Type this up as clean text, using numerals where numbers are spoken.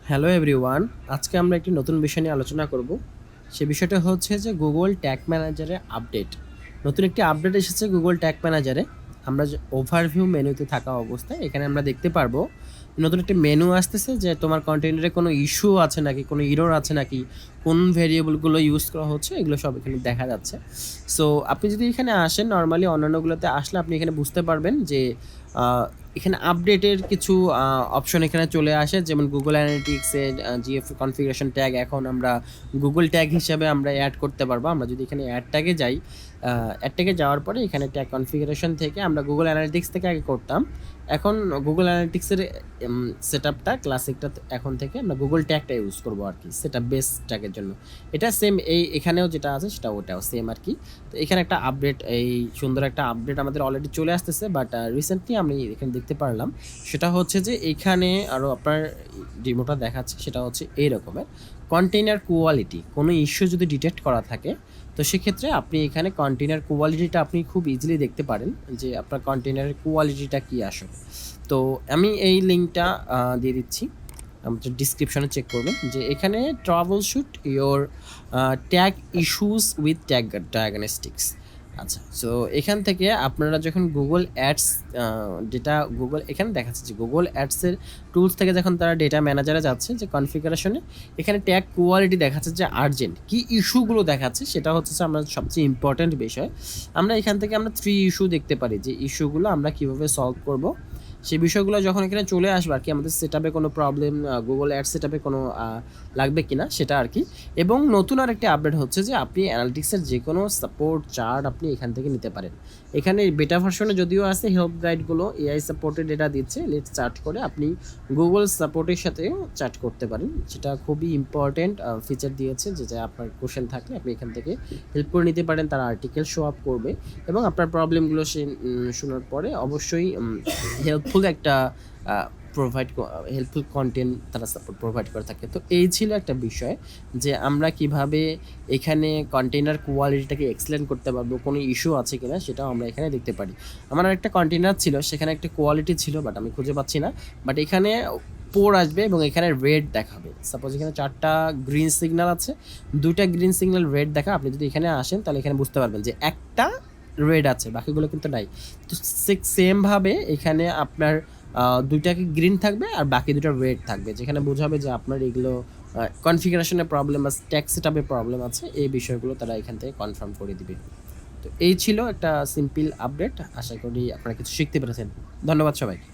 Hello everyone, আজকে আমরা একটি নতুন বিষয় নিয়ে আলোচনা করব। সে বিষয়টা হচ্ছে যে গুগল ট্যাগ ম্যানেজারে আপডেট। নতুন একটি আপডেট এসেছে গুগল ট্যাগ ম্যানেজারে। আমরা যে ওভারভিউ মেনুতে থাকা অবস্থায় এখানে আমরা দেখতে পারবো নতুন একটি মেনু আসতেছে যে তোমার কন্টেনারে কোনো ইস্যু আছে নাকি, কোনো ইরর আছে নাকি, কোন ভেরিয়েবলগুলো ইউজ করা হচ্ছে, এগুলো সব এখানে দেখা যাচ্ছে। সো আপনি যদি এখানে আসেন, নর্মালি অন্যান্যগুলোতে আসলে আপনি এখানে বুঝতে পারবেন যে আহ, এখানে আপডেটের কিছু অপশন এখানে চলে আসে, যেমন গুগল অ্যানালিটিক্সে জিএফ কনফিগারেশন ট্যাগ এখন আমরা গুগল ট্যাগ হিসাবে আমরা অ্যাড করতে পারবো। আমরা যদি এখানে অ্যাড ট্যাগে যাই, অ্যাড ট্যাগে যাওয়ার পরে এখানে ট্যাগ কনফিগারেশন থেকে আমরা গুগল অ্যানালিটিক্স থেকে আগে করতাম, এখন গুগল অ্যানালিটিক্সের সেট আপটা ক্লাসিকটা এখন থেকে আমরা গুগল ট্যাগটা ইউজ করবো আর কি, সেট আপ বেস ট্যাগের জন্য। এটা সেম, এখানেও যেটা আছে সেটা ওটাও সেম আর কি। তো এখানে একটা আপডেট, এই সুন্দর একটা আপডেট আমাদের অলরেডি চলে আসতেছে, বাট রিসেন্টলি আমি এখানে দেখতে পারলাম সেটা হচ্ছে যে এখানে আরও আপনার ডেমোটা দেখাচ্ছে, সেটা হচ্ছে এই রকমের কন্টেইনার কোয়ালিটি। কোনো ইস্যু যদি ডিটেক্ট করা থাকে তো সেক্ষেত্রে আপনি এখানে কন্টেইনার কোয়ালিটিটা আপনি খুব ইজিলি দেখতে পারেন যে আপনার কন্টেইনারের কোয়ালিটিটা কী আসলে। তো আমি এই লিঙ্কটা দিয়ে দিচ্ছি, আমাদের ডিসক্রিপশনে চেক করবেন যে এখানে travel shoot your tag issues with tag diagnostics. আচ্ছা, সো এখান থেকে আপনারা যখন গুগল অ্যাডস ডেটা, গুগল এখানে দেখাচ্ছে যে গুগল অ্যাডসের টুলস থেকে যখন তারা ডেটা ম্যানেজারে যাচ্ছে, যে কনফিগারেশনে এখানে ট্যাগ কোয়ালিটি দেখাচ্ছে যে আর্জেন্ট কী ইস্যুগুলো দেখাচ্ছে, সেটা হচ্ছে আমরা সবচেয়ে ইম্পর্ট্যান্ট বিষয়। আমরা এখান থেকে আমরা 3 ইস্যু দেখতে পারি যে ইস্যুগুলো আমরা কীভাবে সলভ করব। সেই বিষয়গুলো যখন এখানে চলে আসবে আর কি, আমাদের সেটআপে কোনো প্রবলেম, গুগল অ্যাড সেটআপে কোনো লাগবে কিনা সেটা আর কি। এবং নতুন আরেকটি আপডেট হচ্ছে যে আপনি অ্যানালিটিক্সের যে কোনো সাপোর্ট চার্ট আপনি এখান থেকে নিতে পারেন। এখানে বেটা ভার্সনে যদিও আছে হেল্প গাইডগুলো, এআই সাপোর্টের ডেটা দিচ্ছে, লেটস চার্ট করে আপনি গুগল সাপোর্টের সাথেও চার্ট করতে পারেন। সেটা খুবই ইম্পর্টেন্ট ফিচার দিয়েছে, যে আপনার কোশ্চেন থাকলে আপনি এখান থেকে হেল্প করে নিতে পারেন, তারা আর্টিকেল শো আপ করবে এবং আপনার প্রবলেমগুলো শোনার পরে অবশ্যই হেল্পফুল একটা হেল্পফুল কন্টেন্ট তারা সাপোর্ট প্রোভাইড করে থাকে। তো এই ছিল একটা বিষয় যে আমরা কিভাবে এখানে কন্টেইনার কোয়ালিটিটাকে এক্সপ্লেন করতে পারবো, কোনো ইস্যু আছে কিনা সেটাও আমরা এখানে দেখতে পারি। আমার একটা কন্টেইনার ছিল, সেখানে একটা কোয়ালিটি ছিল, বাট আমি খুঁজে পাচ্ছি না। বাট এখানে পোর আসবে এবং এখানে রেড দেখাবে। সাপোজ এখানে 4টা গ্রিন সিগন্যাল আছে, 2টা গ্রিন সিগন্যাল রেড দেখা। আপনি যদি এখানে আসেন তাহলে এখানে বুঝতে পারবেন যে একটা রেড আছে, বাকিগুলো কিন্তু নাই। তো সেমভাবে এখানে আপনার 2টাকে গ্রিন থাকবে আর বাকি 2টা রেড থাকবে, যেখানে বোঝাবে যে আপনার এগুলো কনফিগারেশনের প্রবলেম বা ট্যাক্স সেটআপের প্রবলেম আছে। এই বিষয়গুলো তারা এখান থেকে কনফার্ম করে দিবে। তো এই ছিল একটা সিম্পল আপডেট, আশা করি আপনারা কিছু শিখতে পেরেছেন। ধন্যবাদ সবাইকে।